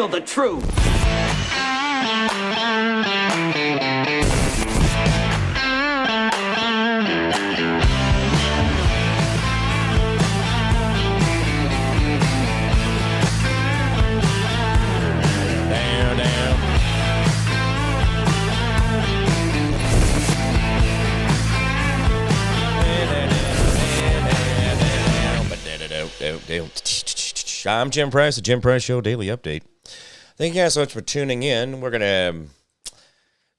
reveal the truth. I'm Jim Price, the Jim Price Show Daily Update. Thank you guys so much for tuning in. We're going to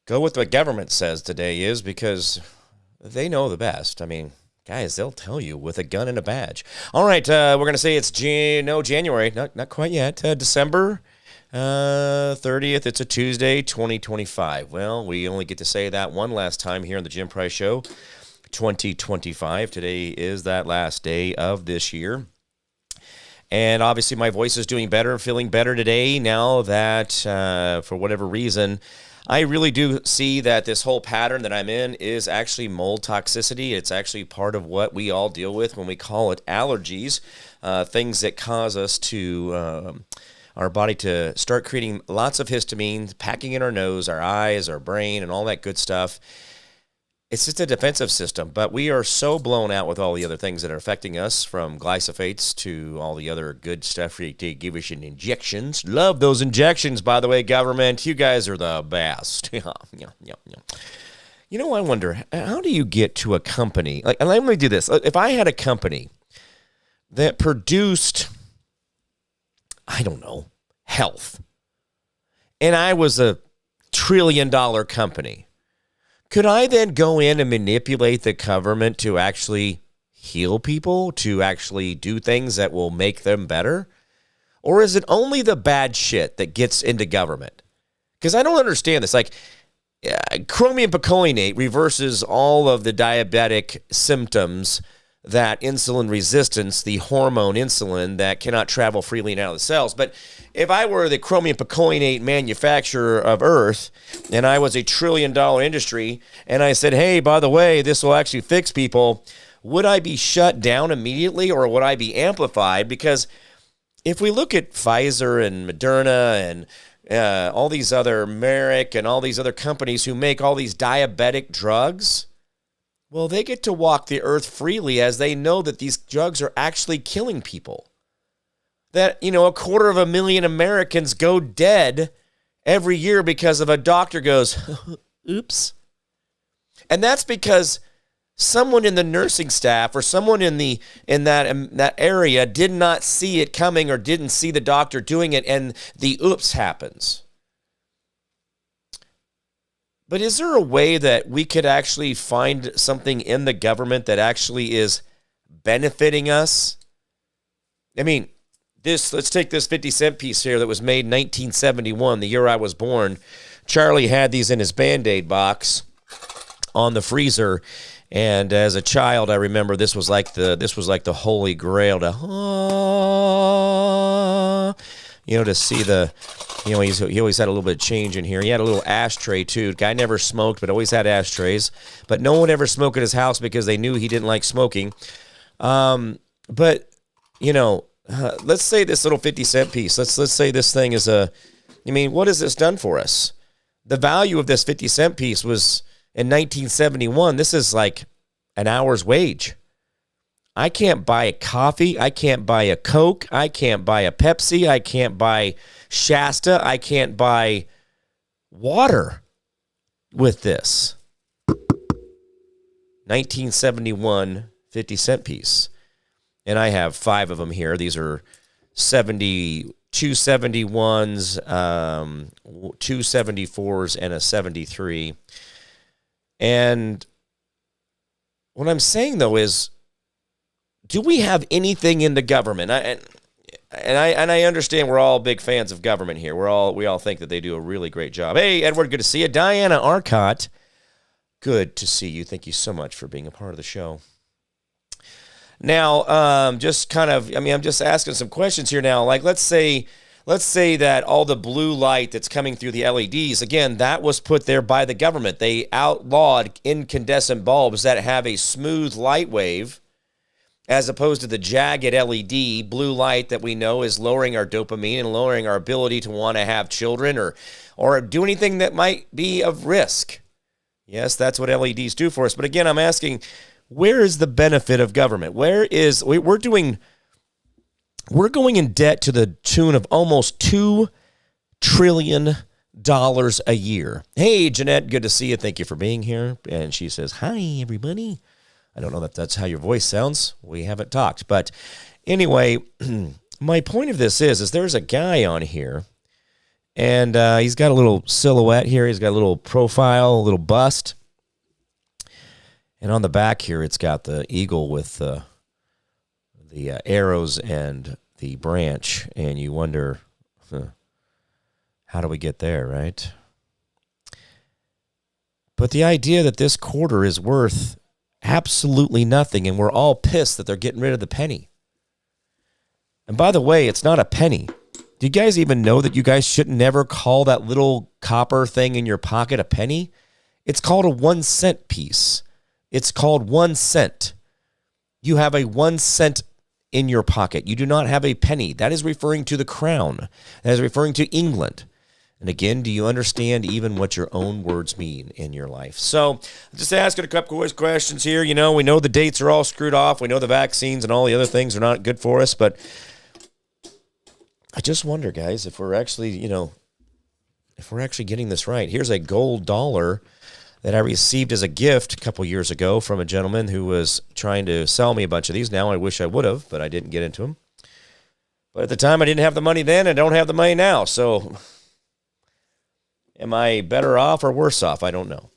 go with what government says today is because they know the best. I mean, guys, they'll tell you with a gun and a badge. All right, we're going to say it's January, not quite yet, December 30th. It's a Tuesday, 2025. Well, we only get to say that one last time here on the Jim Price Show, 2025. Today is that last day of this year. And obviously my voice is doing better, feeling better today now that, for whatever reason, I really do see that this whole pattern that I'm in is actually mold toxicity. It's actually part of what we all deal with when we call it allergies, things that cause us to, our body to start creating lots of histamine, packing in our nose, our eyes, our brain, and all that good stuff. It's just a defensive system, but we are so blown out with all the other things that are affecting us, from glyphosates to all the other good stuff they give us in injections. Love those injections, by the way, government. You guys are the best. Yeah. You know, I wonder, how do you get to a company? Like, and let me do this. If I had a company that produced, I don't know, health, and I was a $1 trillion company, could I then go in and manipulate the government to actually heal people, to actually do things that will make them better? Or is it only the bad shit that gets into government? Because I don't understand this. Like, chromium picolinate reverses all of the diabetic symptoms, that insulin resistance, the hormone insulin that cannot travel freely out of the cells. But if I were the chromium picolinate manufacturer of Earth and I was a $1 trillion industry and I said, hey, by the way, this will actually fix people, would I be shut down immediately or would I be amplified? Because if we look at Pfizer and Moderna and all these other Merck and all these other companies who make all these diabetic drugs, well, they get to walk the earth freely as they know that these drugs are actually killing people. That, 250,000 Americans go dead every year because of a doctor goes, oops. And that's because someone in the nursing staff or someone in that area did not see it coming or didn't see the doctor doing it, and the oops happens. But is there a way that we could actually find something in the government that actually is benefiting us? I mean, let's take this 50-cent piece here that was made in 1971, the year I was born. Charlie had these in his Band-Aid box on the freezer, and as a child, I remember this was like the holy grail to see the, he always had a little bit of change in here. He had a little ashtray too. Guy never smoked, but always had ashtrays. But no one would ever smoke at his house because they knew he didn't like smoking. Let's say this little 50-cent piece. Let's say this thing is what has this done for us? The value of this 50-cent piece was, in 1971, this is like an hour's wage. I can't buy a coffee. I can't buy a Coke. I can't buy a Pepsi. I can't buy Shasta. I can't buy water with this. 1971 50-cent piece. And I have 5 of them here. These are 271s, 274s, and a 73. And what I'm saying, though, is, do we have anything in the government? I understand we're all big fans of government here. We all think that they do a really great job. Hey, Edward, good to see you. Diana Arcott, good to see you. Thank you so much for being a part of the show. Now, I'm just asking some questions here now. Like, let's say that all the blue light that's coming through the LEDs, again, that was put there by the government. They outlawed incandescent bulbs that have a smooth light wave. as opposed to the jagged LED blue light that we know is lowering our dopamine and lowering our ability to want to have children or do anything that might be of risk. Yes, that's what LEDs do for us. But again, I'm asking, where is the benefit of government? We're going in debt to the tune of almost $2 trillion a year. Hey, Jeanette, good to see you. Thank you for being here. And she says, hi, everybody. I don't know that that's how your voice sounds. We haven't talked. But anyway, my point of this is there's a guy on here, and he's got a little silhouette here. He's got a little profile, a little bust. And on the back here, it's got the eagle with the arrows and the branch. And you wonder, how do we get there, right? But the idea that this quarter is worth absolutely nothing, and we're all pissed that they're getting rid of the penny. And by the way, it's not a penny. Do you guys even know that you guys should never call that little copper thing in your pocket a penny? It's called a 1 cent piece. It's called 1 cent. You have a 1 cent in your pocket. You do not have a penny. That is referring to the crown. That is referring to England. And again, do you understand even what your own words mean in your life? So just asking a couple of questions here. You know, we know the dates are all screwed off. We know the vaccines and all the other things are not good for us. But I just wonder, guys, if we're actually, getting this right. Here's a gold dollar that I received as a gift a couple years ago from a gentleman who was trying to sell me a bunch of these. Now I wish I would have, but I didn't get into them. But at the time, I didn't have the money then. I don't have the money now. So am I better off or worse off? I don't know.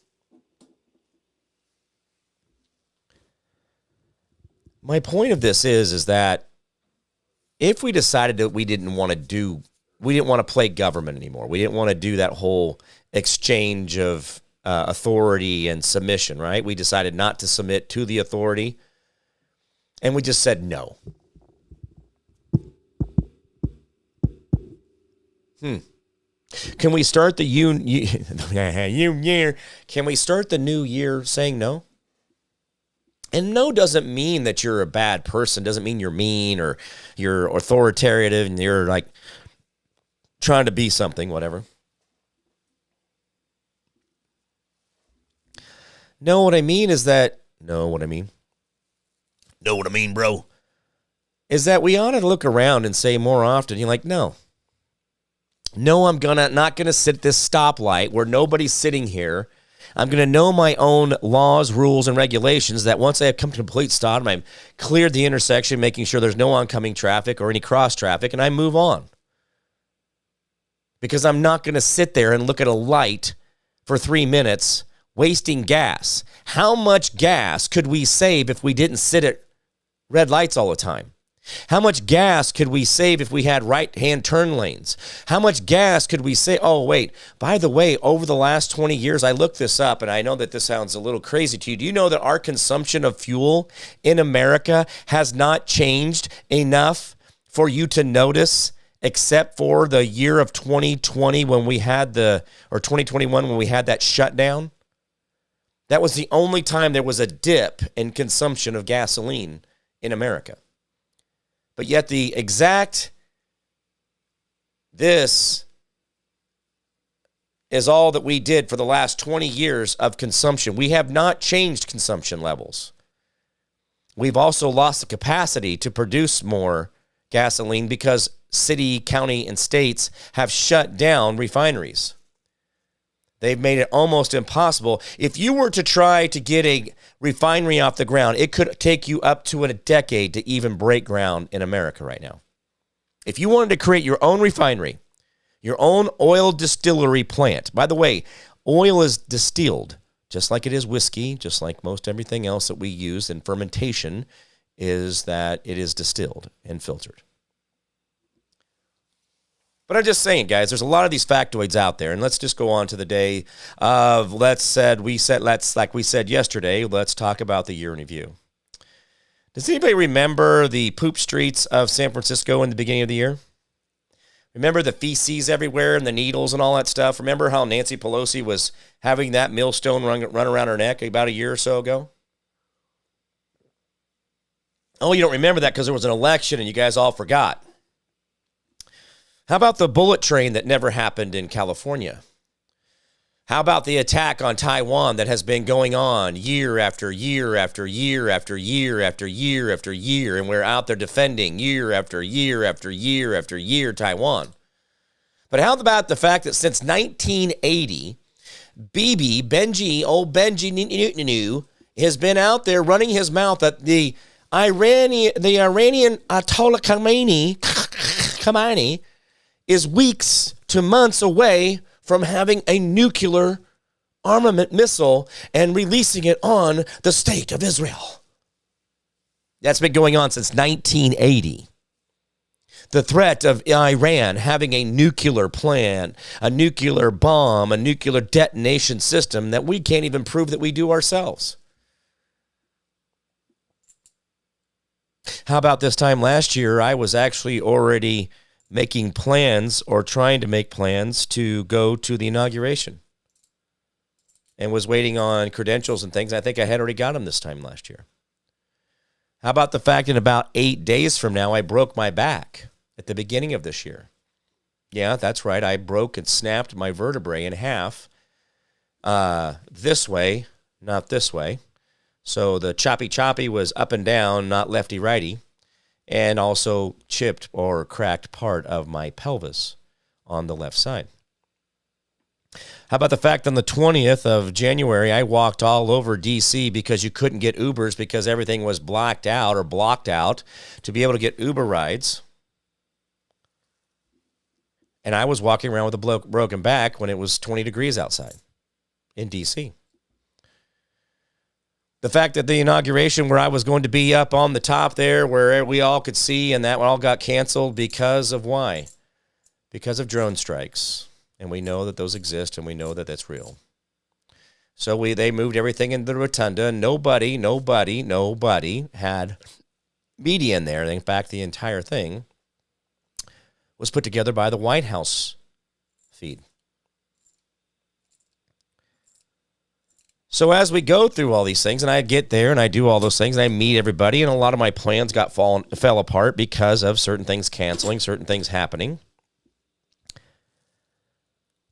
My point of this is that if we decided that we didn't want to play government anymore, we didn't want to do that whole exchange of authority and submission, right? We decided not to submit to the authority, and we just said no. Can we start the year? Can we start the new year saying no? And no doesn't mean that you're a bad person. Doesn't mean you're mean or you're authoritative and you're like trying to be something, whatever. No, what I mean, bro, is that we ought to look around and say more often, you're like, no, I'm not gonna sit at this stoplight where nobody's sitting here. I'm going to know my own laws, rules, and regulations that once I have come to a complete stop, I've cleared the intersection, making sure there's no oncoming traffic or any cross traffic, and I move on. Because I'm not going to sit there and look at a light for 3 minutes, wasting gas. How much gas could we save if we didn't sit at red lights all the time? How much gas could we save if we had right-hand turn lanes? How much gas could we save? Oh, wait, by the way, over the last 20 years, I looked this up, and I know that this sounds a little crazy to you. Do you know that our consumption of fuel in America has not changed enough for you to notice, except for the year of 2020 when we had 2021 when we had that shutdown? That was the only time there was a dip in consumption of gasoline in America. But yet this is all that we did for the last 20 years of consumption. We have not changed consumption levels. We've also lost the capacity to produce more gasoline because city, county, and states have shut down refineries. They've made it almost impossible. If you were to try to get a refinery off the ground, it could take you up to a decade to even break ground in America right now. If you wanted to create your own refinery, your own oil distillery plant. By the way, oil is distilled, just like it is whiskey, just like most everything else that we use in fermentation is that it is distilled and filtered. But I'm just saying, guys, there's a lot of these factoids out there, and let's just go on to the day of, like we said yesterday, let's talk about the year in review. Does anybody remember the poop streets of San Francisco in the beginning of the year? Remember the feces everywhere and the needles and all that stuff? Remember how Nancy Pelosi was having that millstone run around her neck about a year or so ago? Oh, you don't remember that because there was an election and you guys all forgot. How about the bullet train that never happened in California? How about the attack on Taiwan that has been going on year after year after year after year after year after year, and we're out there defending year after year after year after year Taiwan? But how about the fact that since 1980, old Benji Netanyahu, has been out there running his mouth at the Iranian Ayatollah Khamenei is weeks to months away from having a nuclear armament missile and releasing it on the state of Israel. That's been going on since 1980. The threat of Iran having a nuclear plan, a nuclear bomb, a nuclear detonation system that we can't even prove that we do ourselves. How about this time last year, I was actually already making plans or trying to make plans to go to the inauguration and was waiting on credentials and things. I think I had already got them this time last year. How about the fact that about 8 days from now, I broke my back at the beginning of this year? Yeah, that's right. I broke and snapped my vertebrae in half this way, not this way. So the choppy was up and down, not lefty-righty, and also chipped or cracked part of my pelvis on the left side. How about the fact on the 20th of January, I walked all over D.C. because you couldn't get Ubers because everything was blacked out or blocked out to be able to get Uber rides. And I was walking around with a broken back when it was 20 degrees outside in D.C. The fact that the inauguration where I was going to be up on the top there where we all could see, and that all got canceled because of why? Because of drone strikes. And we know that those exist, and we know that that's real. So they moved everything into the rotunda. Nobody had media in there. In fact, the entire thing was put together by the White House feed. So as we go through all these things, and I get there and I do all those things, and I meet everybody, and a lot of my plans fell apart because of certain things canceling, certain things happening.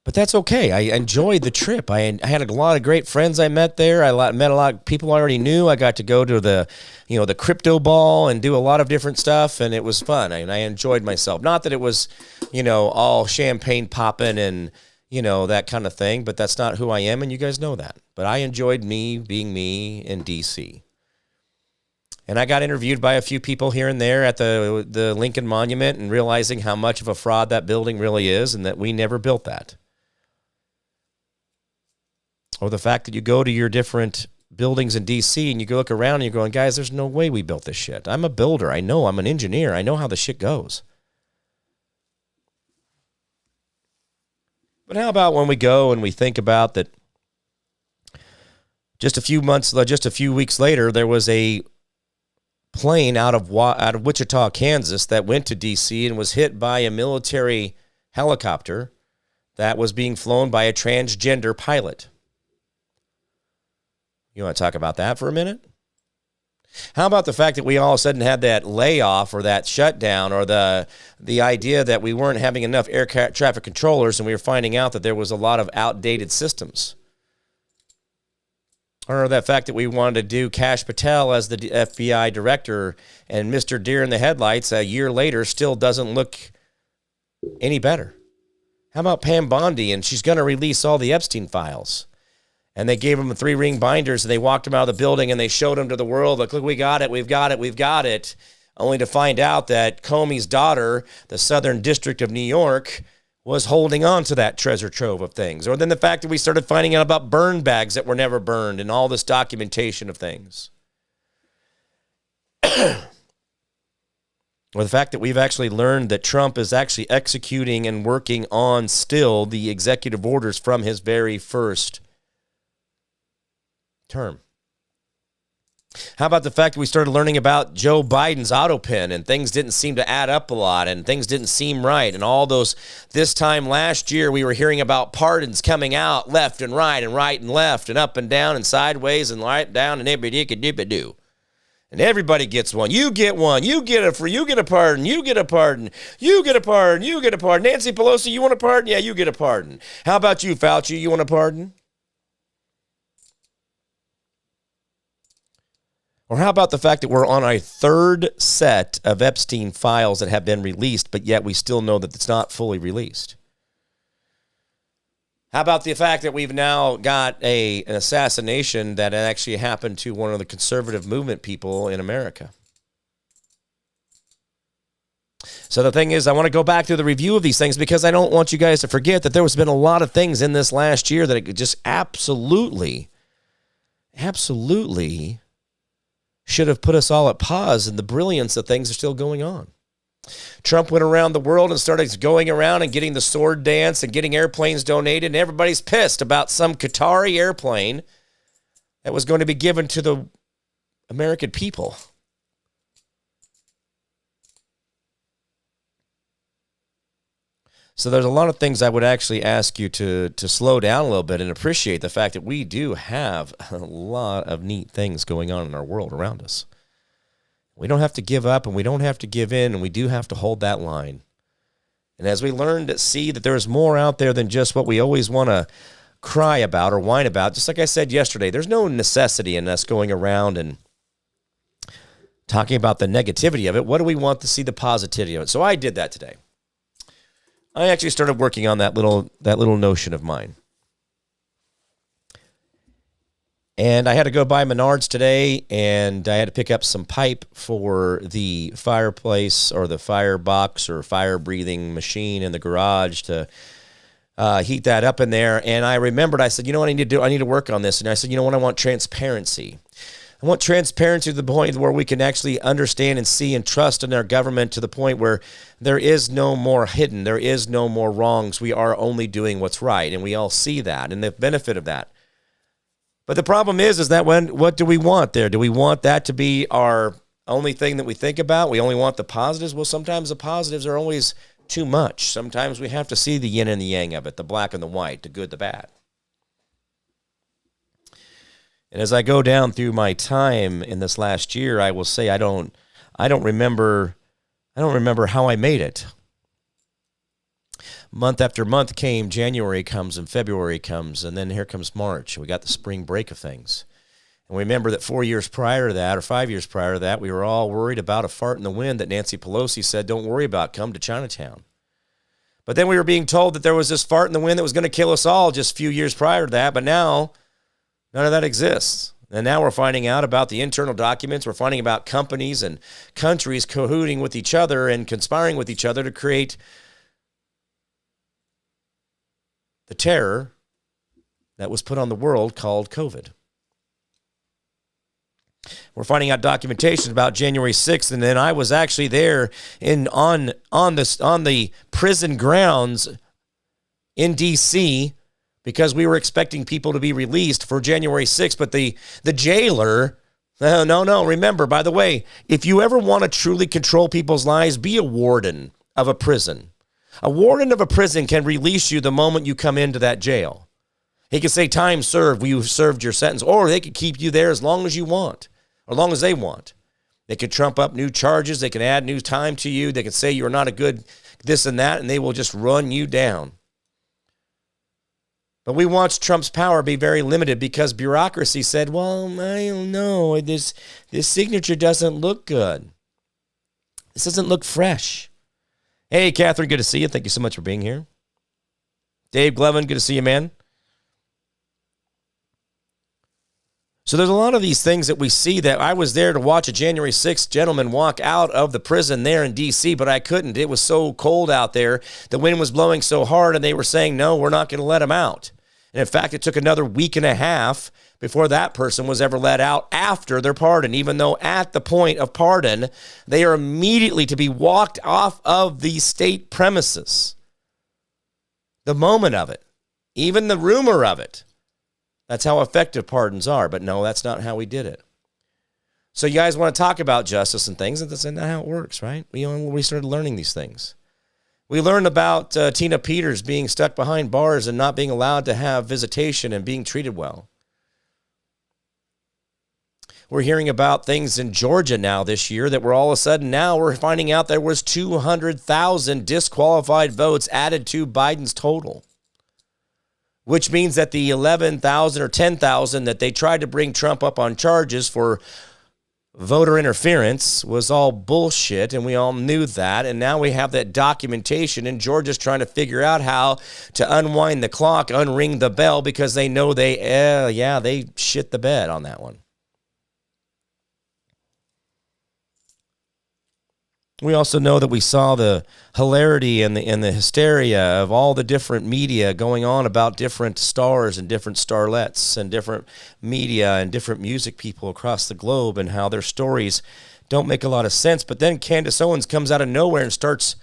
But that's okay. I enjoyed the trip. I had a lot of great friends I met there. I met a lot of people I already knew. I got to go to the crypto ball and do a lot of different stuff, and it was fun. And I enjoyed myself. Not that it was, all champagne popping and that kind of thing, but that's not who I am, and you guys know that. But I enjoyed me being me in D.C. And I got interviewed by a few people here and there at the Lincoln Monument and realizing how much of a fraud that building really is and that we never built that. Or the fact that you go to your different buildings in D.C. and you go look around and you're going, guys, there's no way we built this shit. I'm a builder. I know. I'm an engineer. I know how the shit goes. But how about when we go and we think about that just a few weeks later, there was a plane out of Wichita, Kansas that went to D.C. and was hit by a military helicopter that was being flown by a transgender pilot. You want to talk about that for a minute? How about the fact that we all of a sudden had that layoff or that shutdown or the idea that we weren't having enough air traffic controllers and we were finding out that there was a lot of outdated systems? Or that fact that we wanted to do Kash Patel as the FBI director and Mr. Deer in the Headlights a year later still doesn't look any better? How about Pam Bondi and she's going to release all the Epstein files? And they gave him 3-ring binders, and they walked him out of the building, and they showed him to the world, like, look, we got it, we've got it, only to find out that Comey's daughter, the Southern District of New York, was holding on to that treasure trove of things. Or then the fact that we started finding out about burn bags that were never burned and all this documentation of things. Or the fact that we've actually learned that Trump is actually executing and working on still the executive orders from his very first term. How about the fact that we started learning about Joe Biden's auto pen and things didn't seem to add up a lot and things didn't seem right and all those, this time last year we were hearing about pardons coming out left and right and left and up and down and sideways and right down and every-dick-a-dip-a-doo. And everybody gets one. You get one. You get a free. You get a pardon. You get a pardon. You get a pardon. You get a pardon. Nancy Pelosi, you want a pardon? Yeah, you get a pardon. How about you, Fauci? You want a pardon? Or how about the fact that we're on a third set of Epstein files that have been released, but yet we still know that it's not fully released? How about the fact that we've now got an assassination that actually happened to one of the conservative movement people in America? So the thing is, I want to go back through the review of these things because I don't want you guys to forget that there has been a lot of things in this last year that it just absolutely should have put us all at pause, and the brilliance of things are still going on. Trump went around the world and started going around and getting the sword dance and getting airplanes donated, and everybody's pissed about some Qatari airplane that was going to be given to the American people. So there's a lot of things I would actually ask you to slow down a little bit and appreciate the fact that we do have a lot of neat things going on in our world around us. We don't have to give up and we don't have to give in, and we do have to hold that line. And as we learn to see that there's more out there than just what we always want to cry about or whine about, just like I said yesterday, there's no necessity in us going around and talking about the negativity of it. What do we want to see the positivity of it? So I did that today. I actually started working on that little notion of mine. And I had to go by Menards today, and I had to pick up some pipe for the fireplace or the firebox or fire-breathing machine in the garage to heat that up in there. And I remembered, I said, you know what I need to do? I need to work on this. And I said, you know what? I want transparency. I want transparency to the point where we can actually understand and see and trust in our government to the point where there is no more hidden. There is no more wrongs. We are only doing what's right, and we all see that and the benefit of that. But the problem is that what do we want there? Do we want that to be our only thing that we think about? We only want the positives? Well, sometimes the positives are always too much. Sometimes we have to see the yin and the yang of it, the black and the white, the good, the bad. And as I go down through my time in this last year, I will say I don't remember how I made it. Month after month came, January comes and February comes, and then here comes March. We got the spring break of things. And we remember that 4 years prior to that, or 5 years prior to that, we were all worried about a fart in the wind that Nancy Pelosi said, don't worry about, come to Chinatown. But then we were being told that there was this fart in the wind that was going to kill us all just a few years prior to that, but now none of that exists. And now we're finding out about the internal documents. We're finding about companies and countries cahooting with each other and conspiring with each other to create the terror that was put on the world called COVID. We're finding out documentation about January 6th, and then I was actually there on the prison grounds in D.C. because we were expecting people to be released for January 6th, but the jailer, no, remember, by the way, if you ever want to truly control people's lives, be a warden of a prison. A warden of a prison can release you the moment you come into that jail. He can say, time served, you've served your sentence, or they could keep you there as long as you want, or as long as they want. They could trump up new charges, they can add new time to you, they can say you're not a good this and that, and they will just run you down. But we watched Trump's power be very limited because bureaucracy said, well, I don't know, this signature doesn't look good. This doesn't look fresh. Hey, Catherine, good to see you. Thank you so much for being here. Dave Glevin, good to see you, man. So there's a lot of these things that we see that I was there to watch a January 6th gentleman walk out of the prison there in D.C., but I couldn't. It was so cold out there. The wind was blowing so hard, and they were saying, no, we're not going to let him out. And in fact, it took another week and a half before that person was ever let out after their pardon, even though at the point of pardon, they are immediately to be walked off of the state premises. The moment of it, even the rumor of it. That's how effective pardons are. But no, that's not how we did it. So you guys want to talk about justice and things, and that's not how it works, right? We started learning these things. We learned about Tina Peters being stuck behind bars and not being allowed to have visitation and being treated well. We're hearing about things in Georgia now this year that we're all of a sudden now we're finding out there was 200,000 disqualified votes added to Biden's total, which means that the 11,000 or 10,000 that they tried to bring Trump up on charges for voter interference was all bullshit, and we all knew that. And now we have that documentation, and Georgia's trying to figure out how to unwind the clock, unring the bell, because they know they shit the bed on that one. We also know that we saw the hilarity and the hysteria of all the different media going on about different stars and different starlets and different media and different music people across the globe and how their stories don't make a lot of sense. But then Candace Owens comes out of nowhere and starts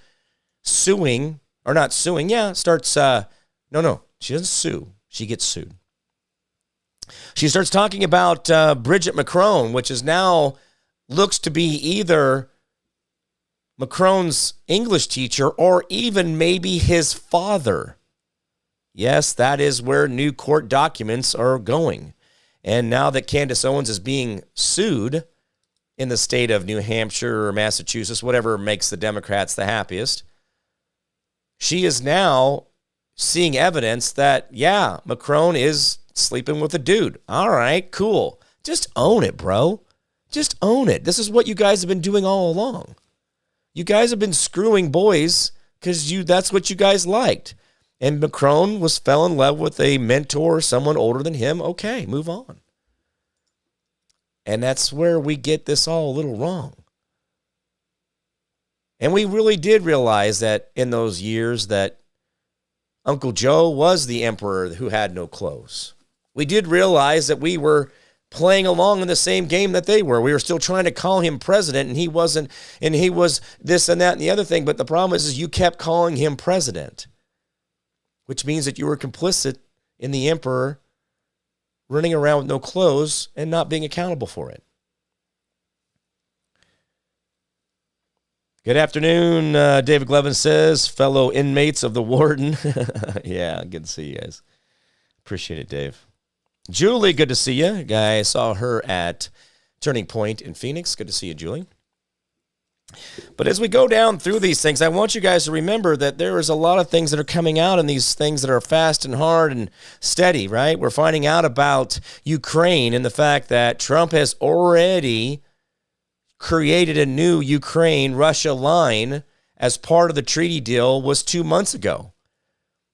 suing, or not suing, she doesn't sue. She gets sued. She starts talking about Bridget Macron, which is now looks to be either Macron's English teacher or even maybe his father. Yes, that is where new court documents are going. And now that Candace Owens is being sued in the state of New Hampshire or Massachusetts, whatever makes the Democrats the happiest, she is now seeing evidence that, Macron is sleeping with a dude. All right, cool. Just own it, bro. Just own it. This is what you guys have been doing all along. You guys have been screwing boys because that's what you guys liked. And Macron fell in love with a mentor, someone older than him. Okay, move on. And that's where we get this all a little wrong. And we really did realize that in those years that Uncle Joe was the emperor who had no clothes. We did realize that we were playing along in the same game that they were. We were still trying to call him president, and he wasn't, and he was this and that and the other thing. But the problem is you kept calling him president, which means that you were complicit in the emperor running around with no clothes and not being accountable for it. Good afternoon, David Glevin says, fellow inmates of the Warden. Yeah, good to see you guys. Appreciate it, Dave. Julie, good to see you. I saw her at Turning Point in Phoenix. Good to see you, Julie. But as we go down through these things, I want you guys to remember that there is a lot of things that are coming out in these things that are fast and hard and steady, right? We're finding out about Ukraine and the fact that Trump has already created a new Ukraine-Russia line as part of the treaty deal was 2 months ago.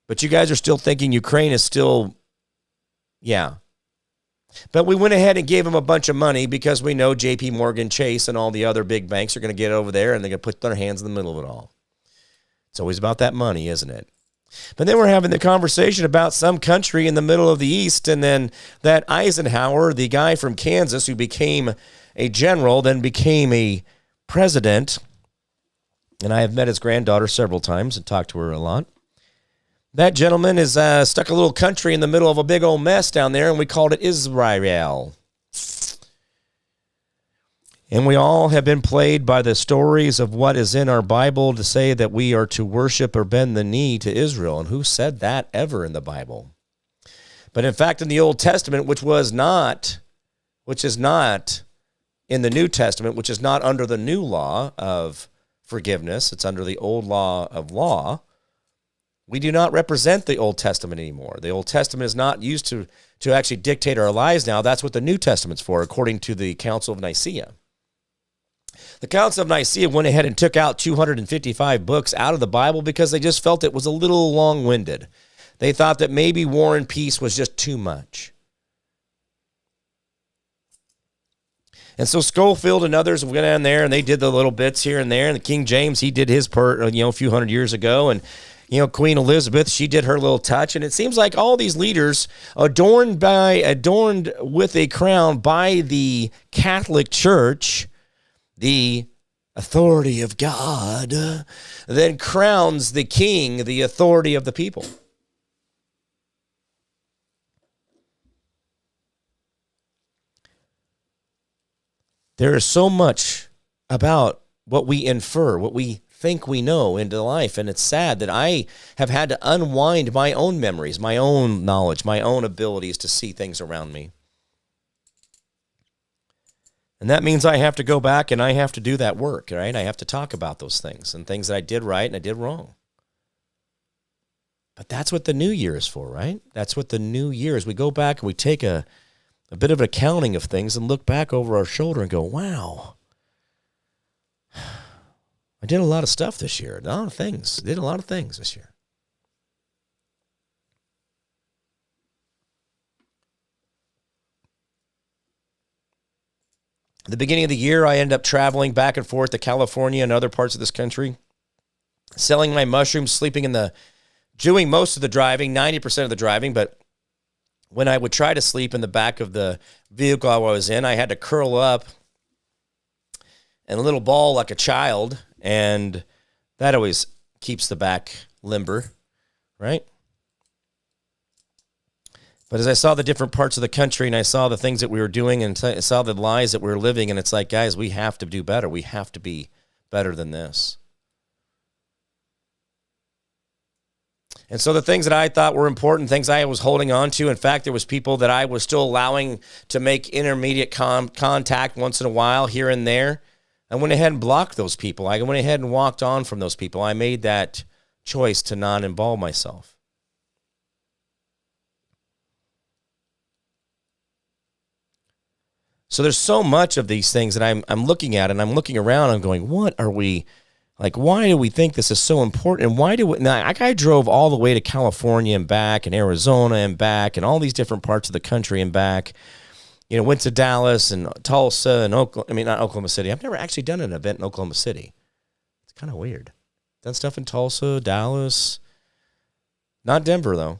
But you guys are still thinking Ukraine is still, But we went ahead and gave him a bunch of money because we know JP Morgan Chase and all the other big banks are going to get over there and they're going to put their hands in the middle of it all. It's always about that money, isn't it? But then we're having the conversation about some country in the middle of the East, and then that Eisenhower, the guy from Kansas who became a general, then became a president, and I have met his granddaughter several times and talked to her a lot. That gentleman is stuck a little country in the middle of a big old mess down there, and we called it Israel. And we all have been played by the stories of what is in our Bible to say that we are to worship or bend the knee to Israel. And who said that ever in the Bible? But in fact, in the Old Testament, which is not in the New Testament, which is not under the new law of forgiveness, it's under the old law of law. We do not represent the Old Testament anymore. The Old Testament is not used to actually dictate our lives now. That's what the New Testament's for, according to the Council of Nicaea. The Council of Nicaea went ahead and took out 255 books out of the Bible because they just felt it was a little long-winded. They thought that maybe War and Peace was just too much. And so Schofield and others went down there and they did the little bits here and there. And the King James, he did his part, a few hundred years ago. And Queen Elizabeth, she did her little touch. And it seems like all these leaders adorned with a crown by the Catholic Church, the authority of God, then crowns the king the authority of the people. There is so much about what we infer, what we think we know into life, and it's sad that I have had to unwind my own memories, my own knowledge, my own abilities to see things around me. And that means I have to go back and I have to do that work, right? I have to talk about those things and things that I did right and I did wrong. But that's what the new year is for, right? That's what the new year is. We go back and we take a bit of an accounting of things and look back over our shoulder and go, wow, I did a lot of stuff this year. A lot of things. Did a lot of things this year. At the beginning of the year, I ended up traveling back and forth to California and other parts of this country, selling my mushrooms, doing most of the driving, 90% of the driving. But when I would try to sleep in the back of the vehicle I was in, I had to curl up in a little ball like a child, and that always keeps the back limber, right? But as I saw the different parts of the country and I saw the things that we were doing and I saw the lies that we were living, and it's like, guys, we have to do better. We have to be better than this. And so the things that I thought were important, things I was holding on to, in fact, there was people that I was still allowing to make intermediate contact once in a while here and there. I went ahead and blocked those people. I went ahead and walked on from those people. I made that choice to not involve myself. So there's so much of these things that I'm looking at, and I'm looking around and I'm going, what are we, like, why do we think this is so important? And why do we, now, I drove all the way to California and back and Arizona and back and all these different parts of the country and back, went to Dallas and Tulsa and not Oklahoma City. I've never actually done an event in Oklahoma City. It's kind of weird. Done stuff in Tulsa, Dallas, not Denver though.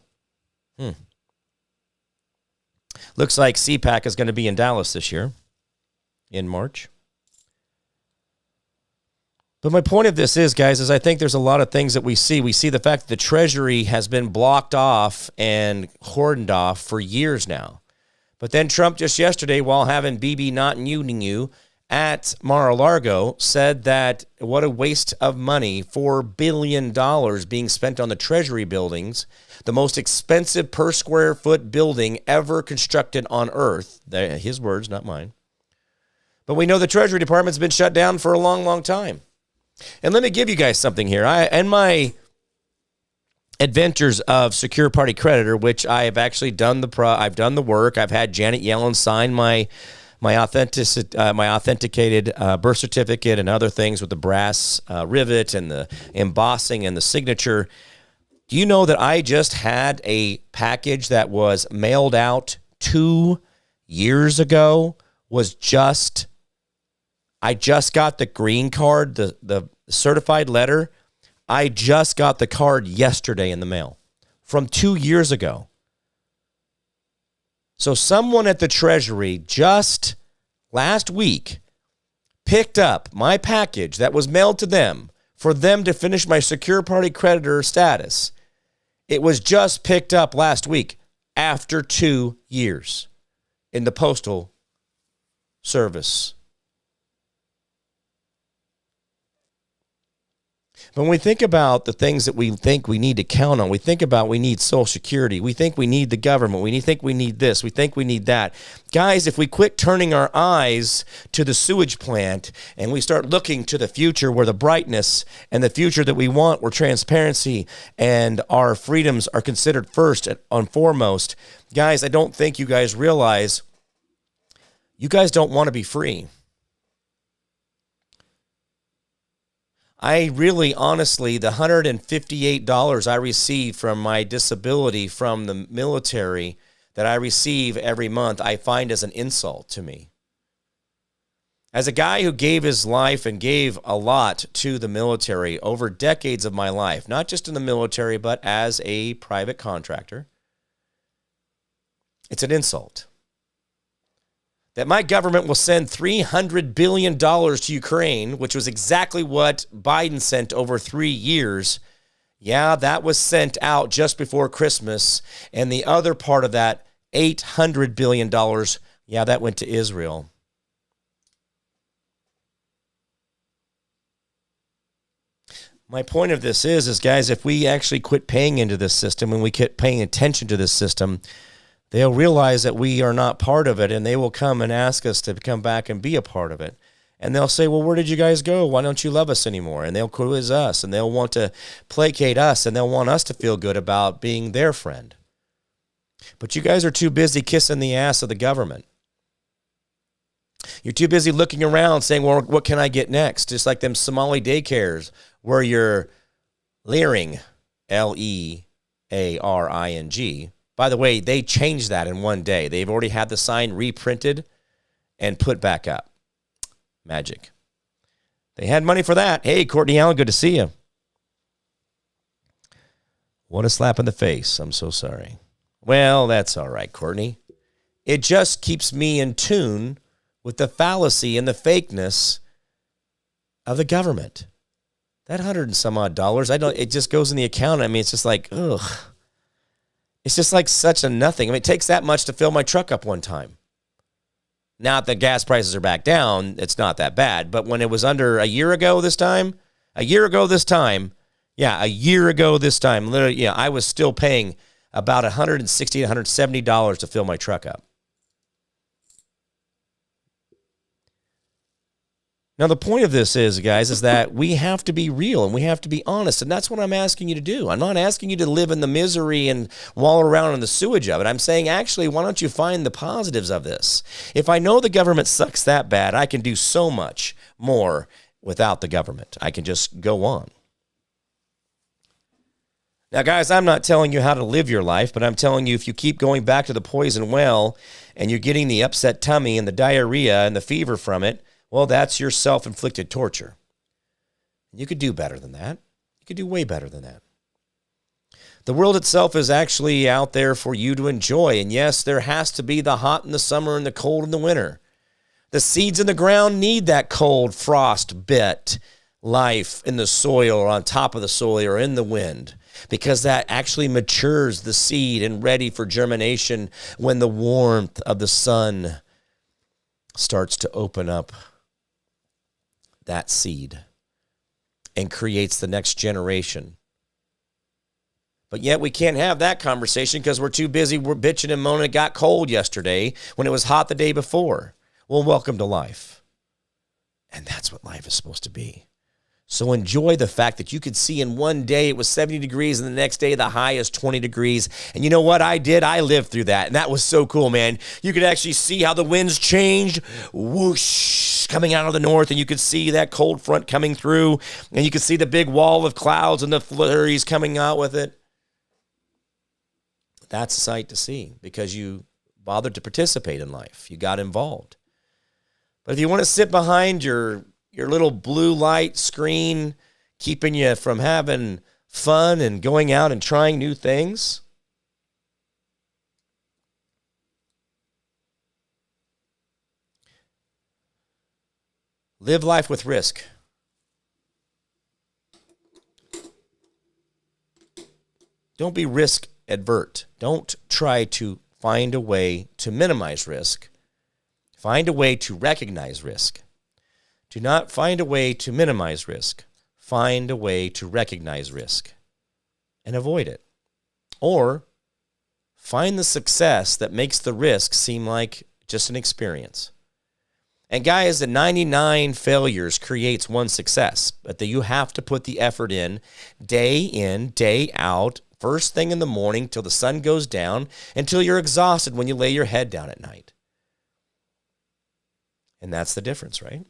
Looks like CPAC is going to be in Dallas this year, in March. But my point of this is, guys, is I think there's a lot of things that we see. We see the fact that the Treasury has been blocked off and cordoned off for years now. But then Trump just yesterday, while having BB not using you at Mar-a-Lago, said that what a waste of money, $4 billion being spent on the Treasury buildings, the most expensive per square foot building ever constructed on Earth. His words, not mine. But we know the Treasury Department's been shut down for a long, long time. And let me give you guys something here. In my adventures of secure party creditor, which I have actually done I've done the work. I've had Janet Yellen sign my authenticated birth certificate and other things with the brass rivet and the embossing and the signature. Do you know that I just had a package that was mailed out 2 years ago? I just got the green card, the certified letter. I just got the card yesterday in the mail from 2 years ago. So someone at the Treasury just last week picked up my package that was mailed to them for them to finish my secure party creditor status. It was just picked up last week after 2 years in the Postal Service. When we think about the things that we think we need to count on, we think about we need Social Security, we think we need the government, we think we need this, we think we need that. Guys, if we quit turning our eyes to the sewage plant and we start looking to the future where the brightness and the future that we want, where transparency and our freedoms are considered first and foremost, guys, I don't think you guys realize you guys don't want to be free. I really, honestly, the $158 I receive from my disability from the military that I receive every month, I find as an insult to me. As a guy who gave his life and gave a lot to the military over decades of my life, not just in the military, but as a private contractor, it's an insult. That my government will send $300 billion to Ukraine, which was exactly what Biden sent over 3 years. Yeah, that was sent out just before Christmas. And the other part of that, $800 billion, yeah, that went to Israel. My point of this is guys, if we actually quit paying into this system and we quit paying attention to this system, they'll realize that we are not part of it, and they will come and ask us to come back and be a part of it. And they'll say, well, where did you guys go? Why don't you love us anymore? And they'll quiz us, and they'll want to placate us, and they'll want us to feel good about being their friend. But you guys are too busy kissing the ass of the government. You're too busy looking around saying, well, what can I get next? Just like them Somali daycares where you're leering, Learing. By the way, they changed that in one day. They've already had the sign reprinted and put back up. Magic. They had money for that. Hey, Courtney Allen, good to see you. What a slap in the face. I'm so sorry. Well, that's all right, Courtney. It just keeps me in tune with the fallacy and the fakeness of the government. That $100 and some odd, it just goes in the account. I mean, it's just like, ugh. It's just like such a nothing. I mean, it takes that much to fill my truck up one time. Now that the gas prices are back down, it's not that bad. But when it was under a year ago this time, literally, I was still paying about $160, $170 to fill my truck up. Now, the point of this is, guys, is that we have to be real and we have to be honest. And that's what I'm asking you to do. I'm not asking you to live in the misery and wallow around in the sewage of it. I'm saying, actually, why don't you find the positives of this? If I know the government sucks that bad, I can do so much more without the government. I can just go on. Now, guys, I'm not telling you how to live your life, but I'm telling you if you keep going back to the poison well and you're getting the upset tummy and the diarrhea and the fever from it, well, that's your self-inflicted torture. You could do better than that. You could do way better than that. The world itself is actually out there for you to enjoy. And yes, there has to be the hot in the summer and the cold in the winter. The seeds in the ground need that cold, frost-bit life in the soil or on top of the soil or in the wind, because that actually matures the seed and ready for germination when the warmth of the sun starts to open up that seed and creates the next generation. But yet we can't have that conversation because we're too busy. We're bitching and moaning. It got cold yesterday when it was hot the day before. Well, welcome to life. And that's what life is supposed to be. So enjoy the fact that you could see in one day it was 70 degrees and the next day the high is 20 degrees. And you know what I did? I lived through that. And that was so cool, man. You could actually see how the winds changed. Whoosh, coming out of the north. And you could see that cold front coming through. And you could see the big wall of clouds and the flurries coming out with it. That's a sight to see because you bothered to participate in life. You got involved. But if you want to sit behind your little blue light screen, keeping you from having fun and going out and trying new things, live life with risk. Don't be risk advert. Don't try to find a way to minimize risk. Find a way to recognize risk. Do not find a way to minimize risk. Find a way to recognize risk and avoid it. Or find the success that makes the risk seem like just an experience. And guys, the 99 failures creates one success, but that you have to put the effort in, day out, first thing in the morning till the sun goes down, until you're exhausted when you lay your head down at night. And that's the difference, right?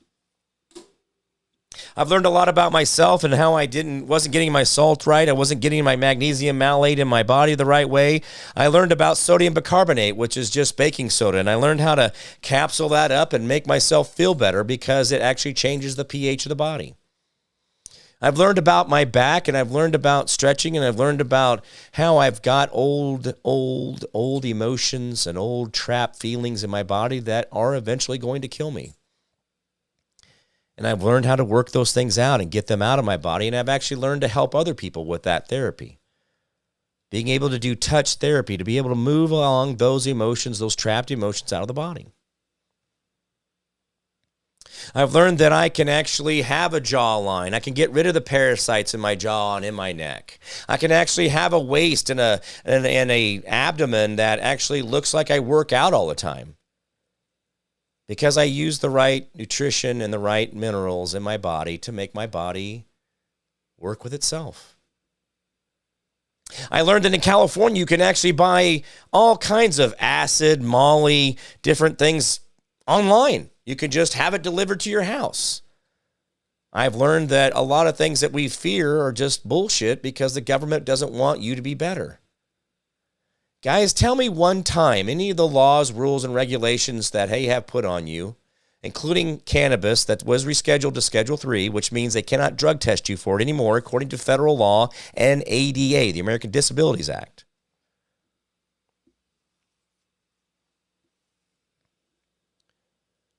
I've learned a lot about myself and how I wasn't getting my salt right. I wasn't getting my magnesium malate in my body the right way. I learned about sodium bicarbonate, which is just baking soda, and I learned how to capsule that up and make myself feel better because it actually changes the pH of the body. I've learned about my back, and I've learned about stretching, and I've learned about how I've got old emotions and old trapped feelings in my body that are eventually going to kill me. And I've learned how to work those things out and get them out of my body. And I've actually learned to help other people with that therapy. Being able to do touch therapy, to be able to move along those emotions, those trapped emotions out of the body. I've learned that I can actually have a jawline. I can get rid of the parasites in my jaw and in my neck. I can actually have a waist and a abdomen that actually looks like I work out all the time, because I use the right nutrition and the right minerals in my body to make my body work with itself. I learned that in California, you can actually buy all kinds of acid, molly, different things online. You can just have it delivered to your house. I've learned that a lot of things that we fear are just bullshit because the government doesn't want you to be better. Guys, tell me one time any of the laws, rules, and regulations that they have put on you, including cannabis, that was rescheduled to Schedule 3, which means they cannot drug test you for it anymore, according to federal law and ADA, the American Disabilities Act.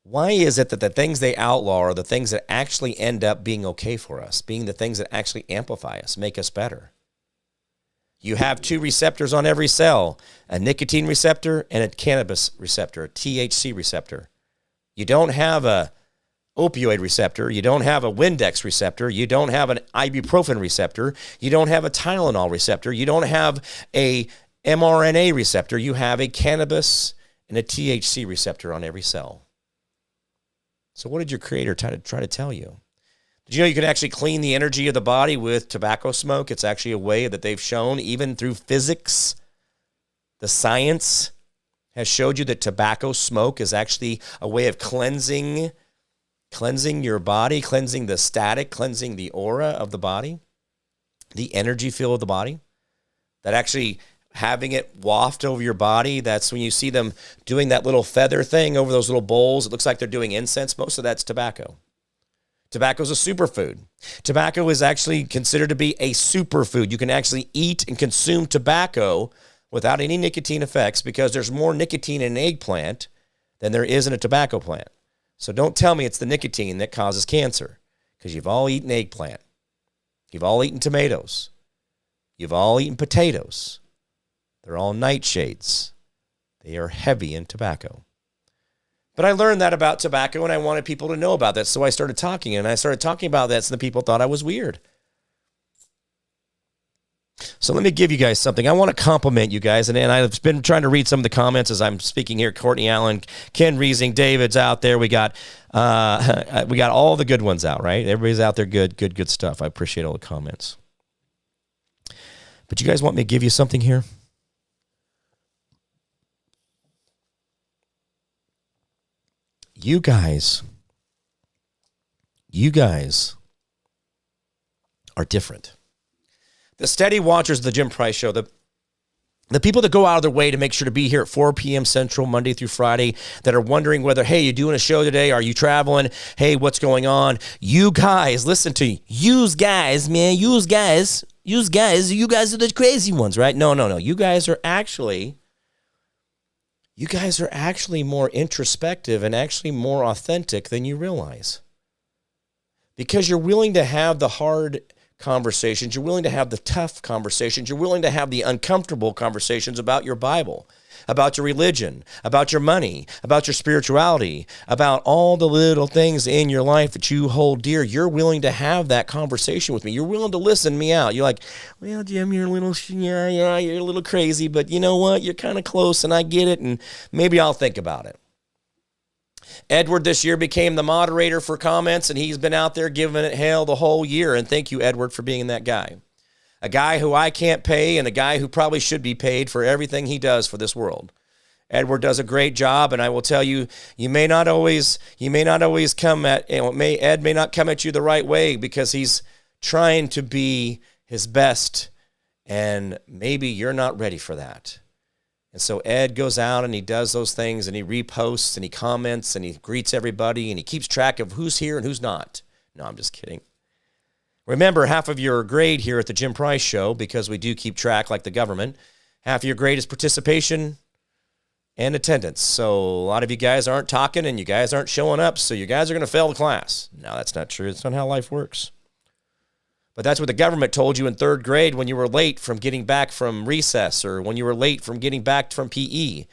Why is it that the things they outlaw are the things that actually end up being okay for us, being the things that actually amplify us, make us better? You have 2 receptors on every cell, a nicotine receptor and a cannabis receptor, a THC receptor. You don't have a opioid receptor. You don't have a Windex receptor. You don't have an ibuprofen receptor. You don't have a Tylenol receptor. You don't have a mRNA receptor. You have a cannabis and a THC receptor on every cell. So what did your creator try to tell you? Did you know you can actually clean the energy of the body with tobacco smoke? It's actually a way that they've shown, even through physics, the science has showed you that tobacco smoke is actually a way of cleansing your body, cleansing the static, cleansing the aura of the body, the energy field of the body, that actually having it waft over your body. That's when you see them doing that little feather thing over those little bowls. It looks like they're doing incense. Most of that's tobacco. Tobacco is a superfood. Tobacco is actually considered to be a superfood. You can actually eat and consume tobacco without any nicotine effects because there's more nicotine in an eggplant than there is in a tobacco plant. So don't tell me it's the nicotine that causes cancer, because you've all eaten eggplant. You've all eaten tomatoes. You've all eaten potatoes. They're all nightshades. They are heavy in tobacco. But I learned that about tobacco, and I wanted people to know about that, so I started talking, and I started talking about that, so the people thought I was weird. So let me give you guys something. I want to compliment you guys, and I've been trying to read some of the comments as I'm speaking here. Courtney Allen, Ken Riesing, David's out there. We got all the good ones out, right? Everybody's out there, good stuff. I appreciate all the comments. But you guys want me to give you something here? You guys are different. The steady watchers of the Jim Price Show, the people that go out of their way to make sure to be here at 4 p.m. Central, Monday through Friday, that are wondering whether, hey, you doing a show today? Are you traveling? Hey, what's going on? You guys, listen to me. You guys, man. You guys are the crazy ones, right? No. You guys are actually more introspective and actually more authentic than you realize. Because you're willing to have the hard conversations, you're willing to have the tough conversations, you're willing to have the uncomfortable conversations about your Bible, about your religion, about your money, about your spirituality, about all the little things in your life that you hold dear. You're willing to have that conversation with me. You're willing to listen me out. You're like, well, Jim, you're a little crazy, but you know what? You're kind of close, and I get it, and maybe I'll think about it. Edward this year became the moderator for comments, and he's been out there giving it hell the whole year. And thank you, Edward, for being that guy. A guy who I can't pay, and a guy who probably should be paid for everything he does for this world. Edward does a great job, and I will tell you, Ed may not come at you the right way because he's trying to be his best, and maybe you're not ready for that. And so Ed goes out and he does those things, and he reposts and he comments and he greets everybody and he keeps track of who's here and who's not. No, I'm just kidding. Remember, half of your grade here at the Jim Price Show, because we do keep track like the government, half of your grade is participation and attendance. So a lot of you guys aren't talking and you guys aren't showing up, so you guys are going to fail the class. No, that's not true. That's not how life works. But that's what the government told you in third grade when you were late from getting back from recess, or when you were late from getting back from PE.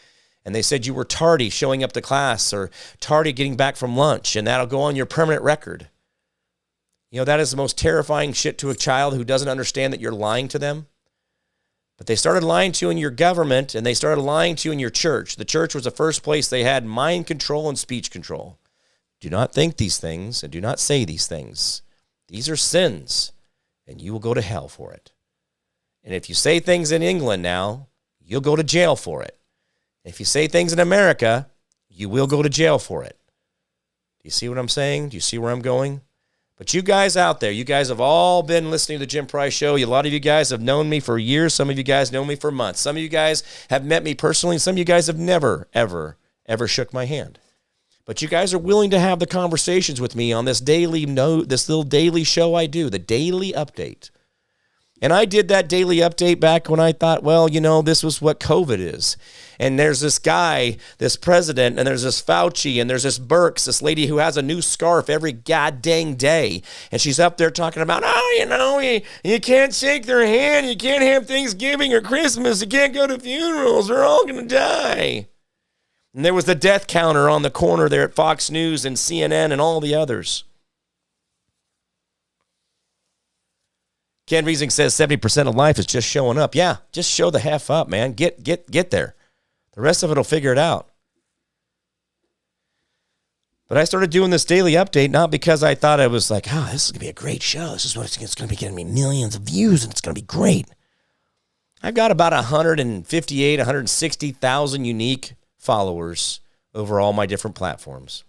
and they said you were tardy showing up to class or tardy getting back from lunch, and that'll go on your permanent record. You know, that is the most terrifying shit to a child who doesn't understand that you're lying to them. But they started lying to you in your government, and they started lying to you in your church. The church was the first place they had mind control and speech control. Do not think these things and do not say these things. These are sins, and you will go to hell for it. And if you say things in England now, you'll go to jail for it. If you say things in America, you will go to jail for it. Do you see what I'm saying? Do you see where I'm going? But you guys out there, you guys have all been listening to the Jim Price Show. A lot of you guys have known me for years. Some of you guys know me for months. Some of you guys have met me personally. Some of you guys have never, ever, ever shook my hand. But you guys are willing to have the conversations with me on this little daily show I do, the Daily Update. And I did that daily update back when I thought, well, you know, this was what COVID is. And there's this guy, this president, and there's this Fauci, and there's this Birx, this lady who has a new scarf every goddamn day. And she's up there talking about, oh, you know, you can't shake their hand. You can't have Thanksgiving or Christmas. You can't go to funerals. They're all going to die. And there was the death counter on the corner there at Fox News and CNN and all the others. Ken Riesing says 70% of life is just showing up. Yeah, just show the half up, man. Get there. The rest of it will figure it out. But I started doing this daily update not because I thought I was like, oh, this is going to be a great show. This is what it's going to be getting me millions of views, and it's going to be great. I've got about 160,000 unique followers over all my different platforms.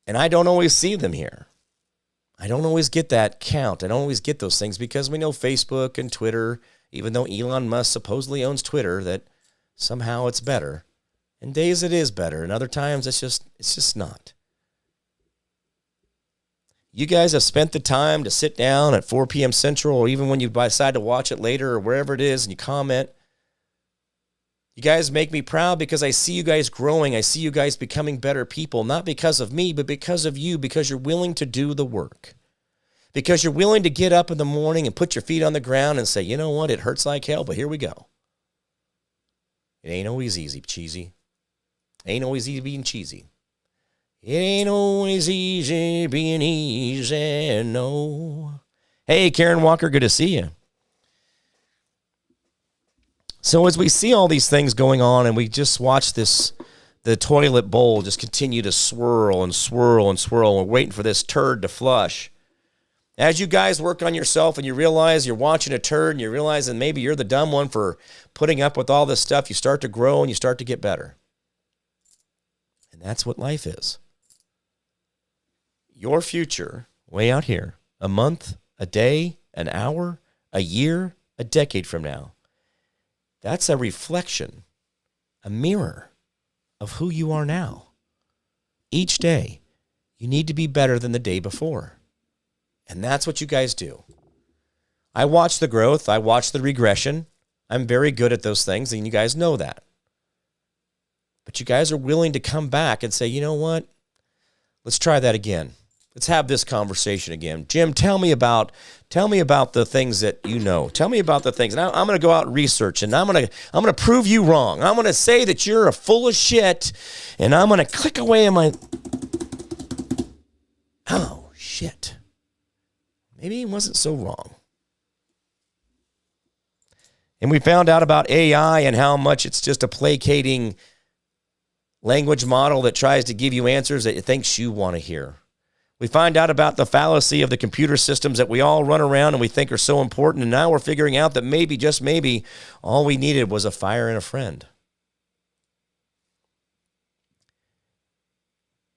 And I don't always see them here. I don't always get that count. I don't always get those things because we know Facebook and Twitter, even though Elon Musk supposedly owns Twitter, that somehow it's better. And days it is better, and other times it's just not. You guys have spent the time to sit down at 4 p.m. Central, or even when you decide to watch it later or wherever it is, and you comment. You guys make me proud because I see you guys growing. I see you guys becoming better people, not because of me, but because of you, because you're willing to do the work. Because you're willing to get up in the morning and put your feet on the ground and say, you know what, it hurts like hell, but here we go. It ain't always easy, cheesy. Ain't always easy being cheesy. It ain't always easy being easy, no. Hey, Karen Walker, good to see you. So as we see all these things going on and we just watch the toilet bowl just continue to swirl and swirl and swirl, we're waiting for this turd to flush. As you guys work on yourself and you realize you're watching a turd and you realize that maybe you're the dumb one for putting up with all this stuff, you start to grow and you start to get better. And that's what life is. Your future, way out here, a month, a day, an hour, a year, a decade from now, that's a reflection, a mirror of who you are now. Each day, you need to be better than the day before. And that's what you guys do. I watch the growth. I watch the regression. I'm very good at those things, and you guys know that. But you guys are willing to come back and say, you know what? Let's try that again. Let's have this conversation again. Jim, tell me about the things that you know. Tell me about the things. And I'm going to go out and research, and I'm going to prove you wrong. I'm going to say that you're a full of shit, and I'm going to click away in my... Oh, shit. Maybe he wasn't so wrong. And we found out about AI and how much it's just a placating language model that tries to give you answers that it thinks you want to hear. We find out about the fallacy of the computer systems that we all run around and we think are so important, and now we're figuring out that maybe, just maybe, all we needed was a fire and a friend.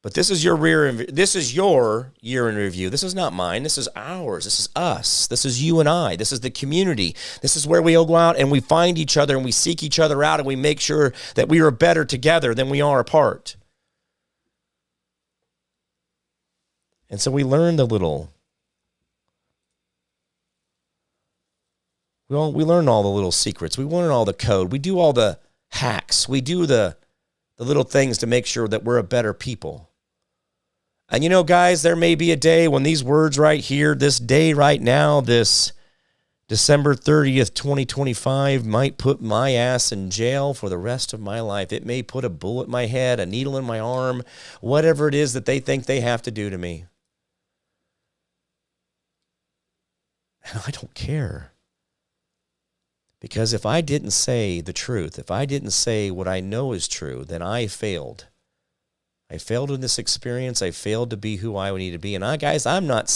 But this is your year in review. This is not mine. This is ours. This is us. This is you and I. This is the community. This is where we all go out and we find each other and we seek each other out and we make sure that we are better together than we are apart. And so we learned a little. We learn all the little secrets. We learn all the code. We do all the hacks. We do the little things to make sure that we're a better people. And you know, guys, there may be a day when these words right here, this day right now, this December 30th, 2025 might put my ass in jail for the rest of my life. It may put a bullet in my head, a needle in my arm, whatever it is that they think they have to do to me. And I don't care. Because if I didn't say the truth, if I didn't say what I know is true, then I failed. I failed in this experience. I failed to be who I need to be. And guys, I'm not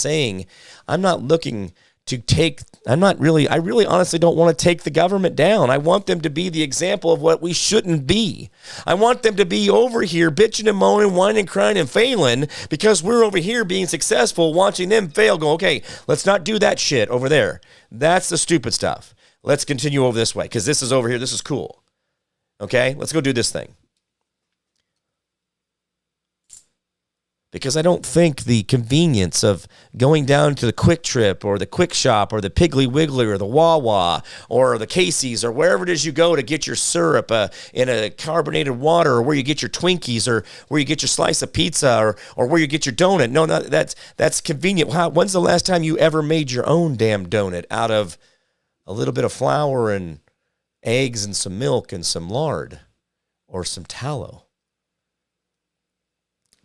looking to take, I really honestly don't want to take the government down. I want them to be the example of what we shouldn't be. I want them to be over here bitching and moaning, whining, crying, and failing because we're over here being successful, watching them fail, go, okay, let's not do that shit over there. That's the stupid stuff. Let's continue over this way because this is over here. This is cool. Okay, let's go do this thing. Because I don't think the convenience of going down to the Quick Trip or the Quick Shop or the Piggly Wiggly or the Wawa or the Casey's or wherever it is you go to get your syrup in a carbonated water, or where you get your Twinkies, or where you get your slice of pizza, or where you get your donut. No, that's convenient. When's the last time you ever made your own damn donut out of a little bit of flour and eggs and some milk and some lard or some tallow?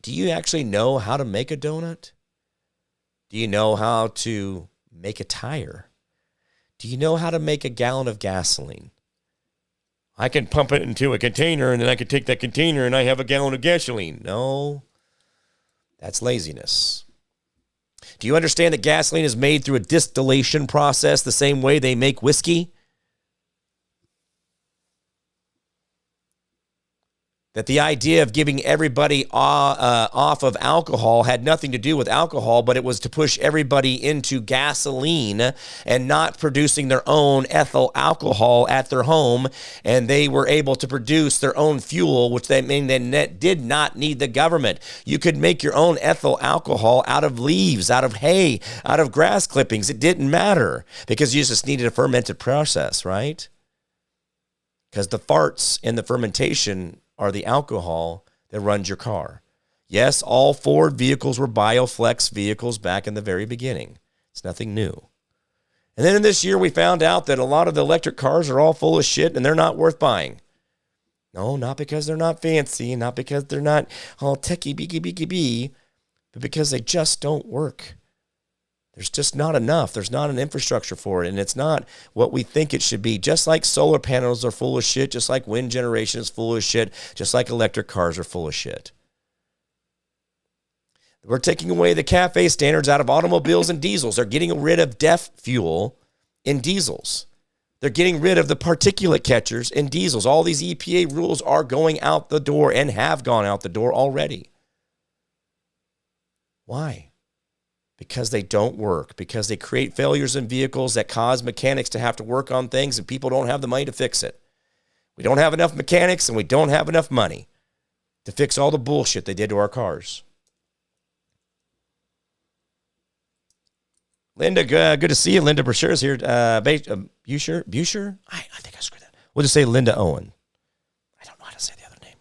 Do you actually know how to make a donut? Do you know how to make a tire? Do you know how to make a gallon of gasoline? I can pump it into a container, and then I can take that container and I have a gallon of gasoline. No, that's laziness. Do you understand that gasoline is made through a distillation process the same way they make whiskey? That the idea of giving everybody off of alcohol had nothing to do with alcohol, but it was to push everybody into gasoline and not producing their own ethyl alcohol at their home. And they were able to produce their own fuel, which they did not need the government. You could make your own ethyl alcohol out of leaves, out of hay, out of grass clippings. It didn't matter because you just needed a fermented process, right? Because the farts in the fermentation are the alcohol that runs your car. Yes, all Ford vehicles were Bioflex vehicles back in the very beginning. It's nothing new. And then in this year, we found out that a lot of the electric cars are all full of shit and they're not worth buying. No, not because they're not fancy, not because they're not all techie beaky, but because they just don't work. There's just not enough. There's not an infrastructure for it, and it's not what we think it should be. Just like solar panels are full of shit, just like wind generation is full of shit, just like electric cars are full of shit. We're taking away the CAFE standards out of automobiles and diesels. They're getting rid of DEF fuel in diesels. They're getting rid of the particulate catchers in diesels. All these EPA rules are going out the door and have gone out the door already. Why? Because they don't work, because they create failures in vehicles that cause mechanics to have to work on things and people don't have the money to fix it. We don't have enough mechanics and we don't have enough money to fix all the bullshit they did to our cars. Linda, good to see you. Linda Brashear is here. Busher? I think I screwed that. We'll just say Linda Owen. I don't know how to say the other name.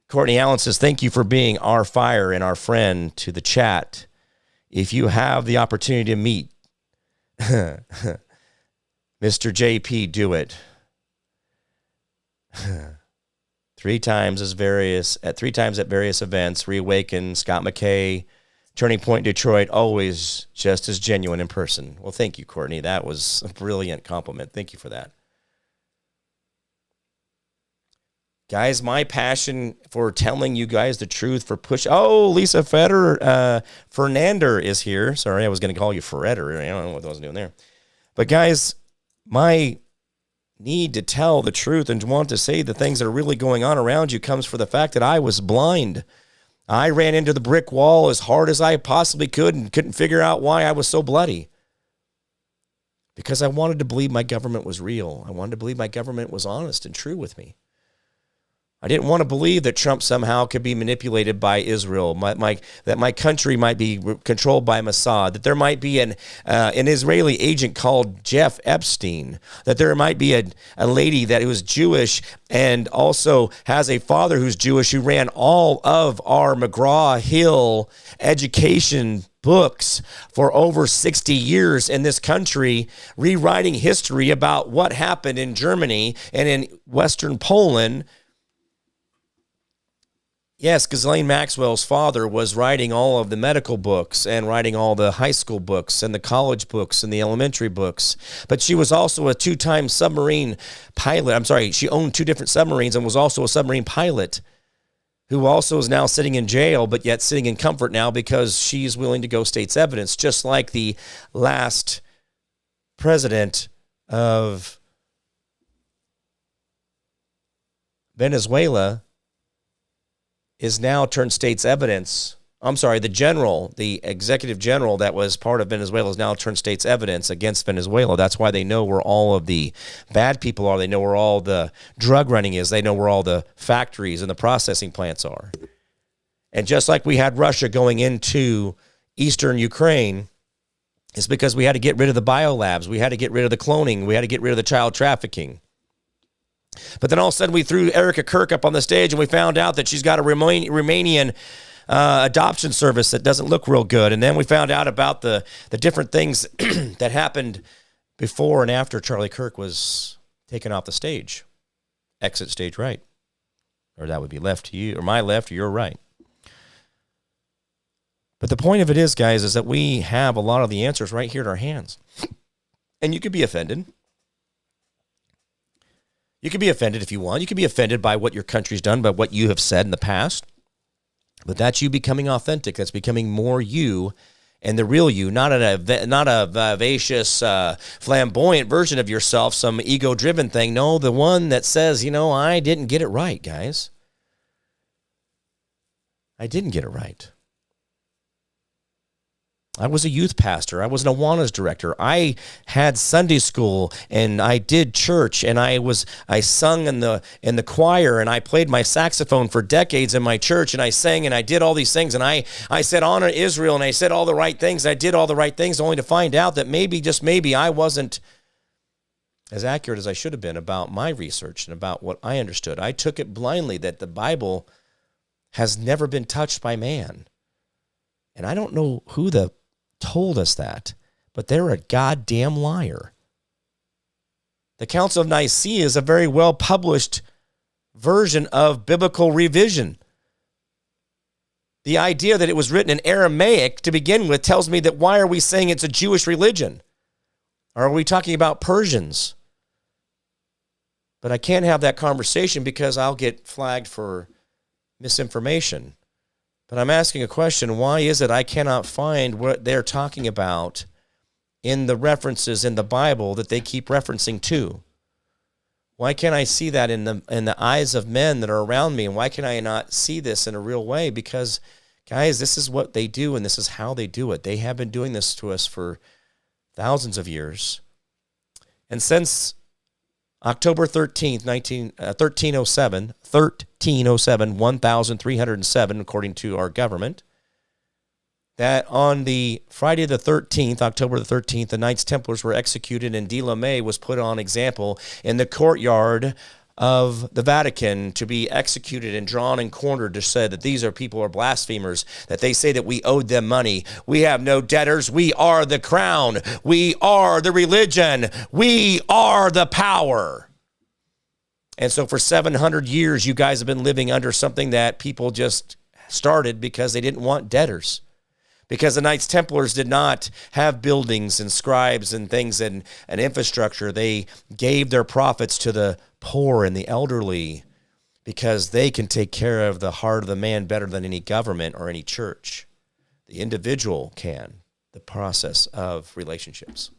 Courtney Allen says, thank you for being our fire and our friend to the chat. If you have the opportunity to meet Mr. JP, do it. 3 times at various events, Reawaken, Scott McKay, Turning Point Detroit, always just as genuine in person. Well, thank you, Courtney. That was a brilliant compliment. Thank you for that. Guys, my passion for telling you guys the truth, for push. Oh, Lisa Fernander is here. Sorry, I was going to call you Ferretter. I don't know what I was doing there. But guys, my need to tell the truth and want to say the things that are really going on around you comes from the fact that I was blind. I ran into the brick wall as hard as I possibly could and couldn't figure out why I was so bloody. Because I wanted to believe my government was real. I wanted to believe my government was honest and true with me. I didn't want to believe that Trump somehow could be manipulated by Israel, that my country might be controlled by Mossad, that there might be an Israeli agent called Jeff Epstein, that there might be a lady that was Jewish and also has a father who's Jewish who ran all of our McGraw-Hill education books for over 60 years in this country, rewriting history about what happened in Germany and in Western Poland. Yes, Ghislaine Maxwell's father was writing all of the medical books and writing all the high school books and the college books and the elementary books. But she was also a two-time submarine pilot. I'm sorry, she owned two different submarines and was also a submarine pilot who also is now sitting in jail, but yet sitting in comfort now because she's willing to go state's evidence, just like the last president of Venezuela is now turned state's evidence. I'm sorry, the executive general that was part of Venezuela is now turned state's evidence against Venezuela. That's why they know where all of the bad people are. They know where all the drug running is. They know where all the factories and the processing plants are. And just like we had Russia going into eastern Ukraine, it's because we had to get rid of the biolabs. We had to get rid of the cloning. We had to get rid of the child trafficking. But then all of a sudden we threw Erica Kirk up on the stage and we found out that she's got a Romanian adoption service that doesn't look real good. And then we found out about the different things that happened before and after Charlie Kirk was taken off the stage. Exit stage right. Or that would be left to you, or my left, or your right. But the point of it is, guys, is that we have a lot of the answers right here in our hands. And you could be offended. You can be offended if you want. You can be offended by what your country's done, by what you have said in the past. But that's you becoming authentic. That's becoming more you and the real you, not a vivacious, flamboyant version of yourself, some ego-driven thing. No, the one that says, I didn't get it right, guys. I didn't get it right. I was a youth pastor. I was an Awanas director. I had Sunday school and I did church and I sung in the choir and I played my saxophone for decades in my church and I sang and I did all these things and I said honor Israel and I said all the right things. I did all the right things only to find out that maybe, just maybe, I wasn't as accurate as I should have been about my research and about what I understood. I took it blindly that the Bible has never been touched by man. And I don't know who told us that, but they're a goddamn liar. The Council of Nicaea is a very well-published version of biblical revision. The idea that it was written in Aramaic to begin with tells me that why are we saying it's a Jewish religion? Or are we talking about Persians? But I can't have that conversation because I'll get flagged for misinformation. But I'm asking a question, why is it I cannot find what they're talking about in the references in the Bible that they keep referencing to? Why can't I see that in the eyes of men that are around me? And why can I not see this in a real way? Because, guys, this is what they do, and this is how they do it. They have been doing this to us for thousands of years. And since October 13th, 1307, 1307, according to our government, that on the Friday the 13th, October the 13th, the Knights Templars were executed and De La May was put on example in the courtyard of the Vatican to be executed and drawn and cornered to say that these people are blasphemers, that they say that we owed them money. We have no debtors. We are the crown. We are the religion. We are the power. And so for 700 years, you guys have been living under something that people just started because they didn't want debtors. Because the Knights Templars did not have buildings and scribes and things and infrastructure. They gave their profits to the poor and the elderly because they can take care of the heart of the man better than any government or any church. The individual can, the process of relationships.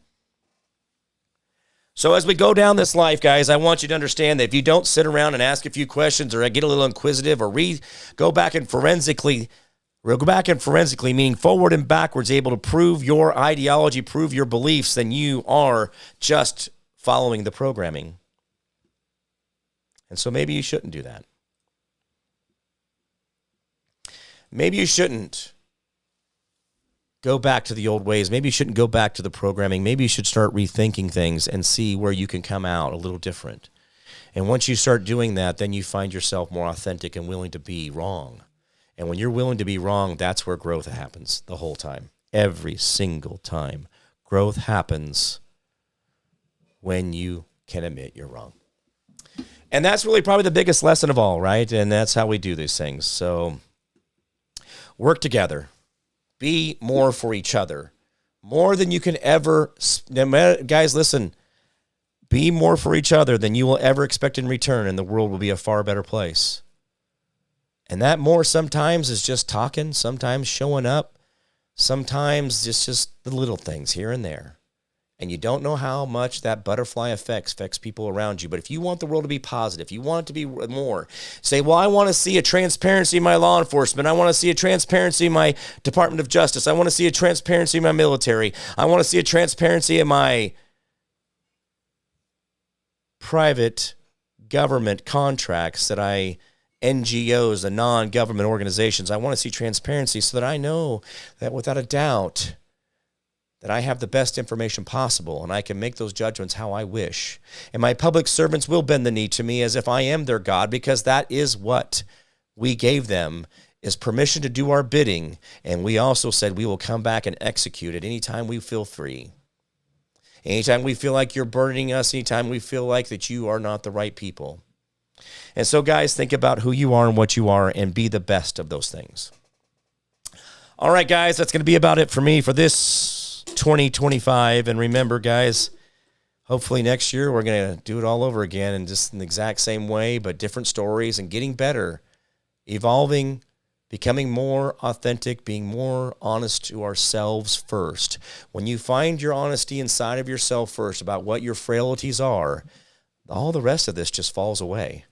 So as we go down this life, guys, I want you to understand that if you don't sit around and ask a few questions or get a little inquisitive or go back and forensically, meaning forward and backwards, able to prove your ideology, prove your beliefs, then you are just following the programming. And so maybe you shouldn't do that. maybe you shouldn't go back to the old ways. Maybe you shouldn't go back to the programming. Maybe you should start rethinking things and see where you can come out a little different. And once you start doing that, then you find yourself more authentic and willing to be wrong. And when you're willing to be wrong, that's where growth happens the whole time. Every single time. Growth happens when you can admit you're wrong. And that's really probably the biggest lesson of all, right? And that's how we do these things. So work together. Be more for each other. More than you can ever, guys, listen, be more for each other than you will ever expect in return, and the world will be a far better place. And that more sometimes is just talking, sometimes showing up, sometimes just the little things here and there. And you don't know how much that butterfly affects people around you. But if you want the world to be positive, you want it to be more, say, well, I want to see a transparency in my law enforcement. I want to see a transparency in my Department of Justice. I want to see a transparency in my military. I want to see a transparency in my private government contracts that NGOs, the non-government organizations. I want to see transparency so that I know that without a doubt that I have the best information possible and I can make those judgments how I wish. And my public servants will bend the knee to me as if I am their God, because that is what we gave them, is permission to do our bidding. And we also said we will come back and execute it anytime we feel free. Anytime we feel like you're burdening us, anytime we feel like that you are not the right people. And so, guys, think about who you are and what you are and be the best of those things. All right, guys, that's going to be about it for me for this 2025. And remember, guys, hopefully next year we're going to do it all over again and just in the exact same way, but different stories and getting better, evolving, becoming more authentic, being more honest to ourselves first. When you find your honesty inside of yourself first about what your frailties are, all the rest of this just falls away.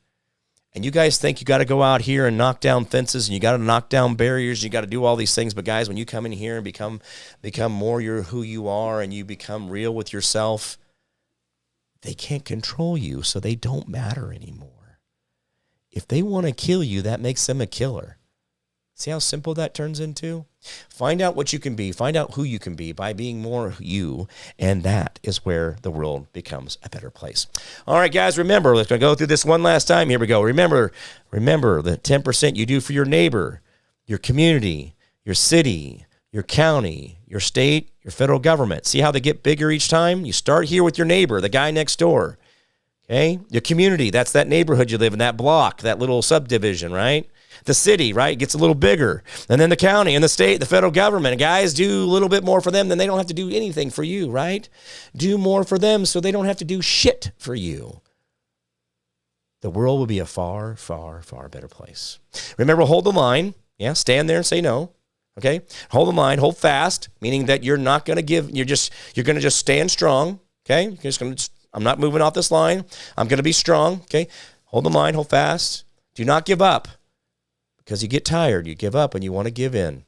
And you guys think you got to go out here and knock down fences and you got to knock down barriers, you got to do all these things. But guys, when you come in here and become more who you are and you become real with yourself, they can't control you, so they don't matter anymore. If they want to kill you, that makes them a killer. See how simple that turns into? Find out what you can be. Find out who you can be by being more you, and that is where the world becomes a better place. All right, guys, remember, let's go through this one last time. Here we go. Remember the 10% you do for your neighbor, your community, your city, your county, your state, your federal government. See how they get bigger each time? You start here with your neighbor, the guy next door. Okay? Your community, that's that neighborhood you live in, that block, that little subdivision, right? The city, right, gets a little bigger. And then the county and the state, the federal government. And guys, do a little bit more for them, then they don't have to do anything for you, right? Do more for them so they don't have to do shit for you. The world will be a far, far, far better place. Remember, hold the line. Yeah, stand there and say no. Okay? Hold the line, hold fast, meaning that you're not going to give, you're going to just stand strong. Okay? You're just going to, I'm not moving off this line. I'm going to be strong. Okay? Hold the line, hold fast. Do not give up. Because you get tired, you give up, and you want to give in.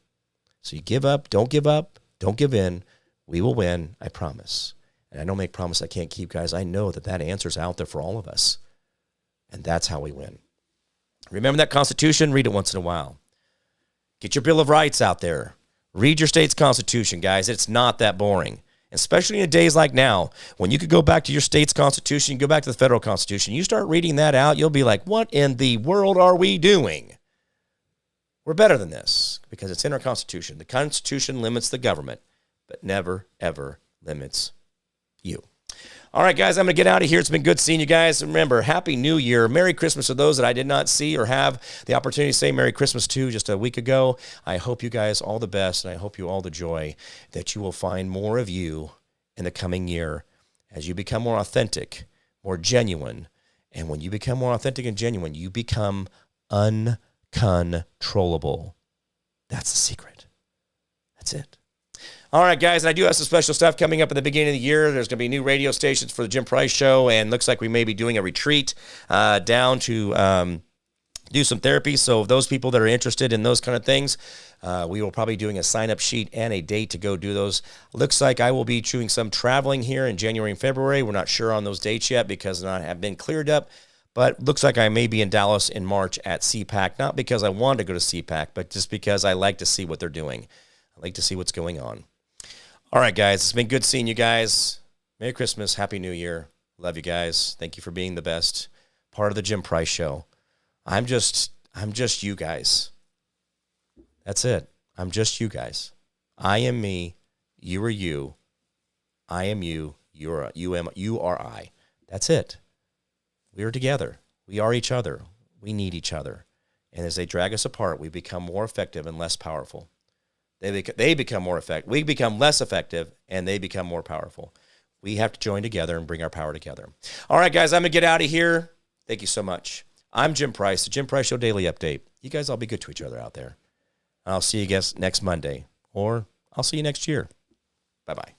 So you give up, don't give in. We will win, I promise. And I don't make promises I can't keep, guys. I know that answer's out there for all of us. And that's how we win. Remember that Constitution? Read it once in a while. Get your Bill of Rights out there. Read your state's Constitution, guys. It's not that boring. Especially in days like now, when you could go back to your state's Constitution, you go back to the federal Constitution, you start reading that out, you'll be like, what in the world are we doing? We're better than this because it's in our Constitution. The Constitution limits the government, but never, ever limits you. All right, guys, I'm going to get out of here. It's been good seeing you guys. Remember, Happy New Year. Merry Christmas to those that I did not see or have the opportunity to say Merry Christmas to just a week ago. I hope you guys all the best, and I hope you all the joy that you will find more of you in the coming year as you become more authentic, more genuine. And when you become more authentic and genuine, you become uncontrollable. That's the secret. That's it. All right, guys, and I do have some special stuff coming up at the beginning of the year. There's going to be new radio stations for the Jim Price Show, and looks like we may be doing a retreat down to do some therapy. So those people that are interested in those kind of things, we will probably be doing a sign-up sheet and a date to go do those. Looks like I will be doing some traveling here in January and February. We're not sure on those dates yet because not have been cleared up. But looks like I may be in Dallas in March at CPAC, not because I wanted to go to CPAC, but just because I like to see what they're doing. I like to see what's going on. All right, guys, it's been good seeing you guys. Merry Christmas, Happy New Year. Love you guys. Thank you for being the best part of the Jim Price Show. I'm just you guys. That's it. I'm just you guys. I am me. You are you. I am you. You are I. That's it. We are together. We are each other. We need each other. And as they drag us apart, we become more effective and less powerful. They become more effective. We become less effective, and they become more powerful. We have to join together and bring our power together. All right, guys, I'm going to get out of here. Thank you so much. I'm Jim Price, the Jim Price Show Daily Update. You guys all be good to each other out there. I'll see you guys next Monday, or I'll see you next year. Bye-bye.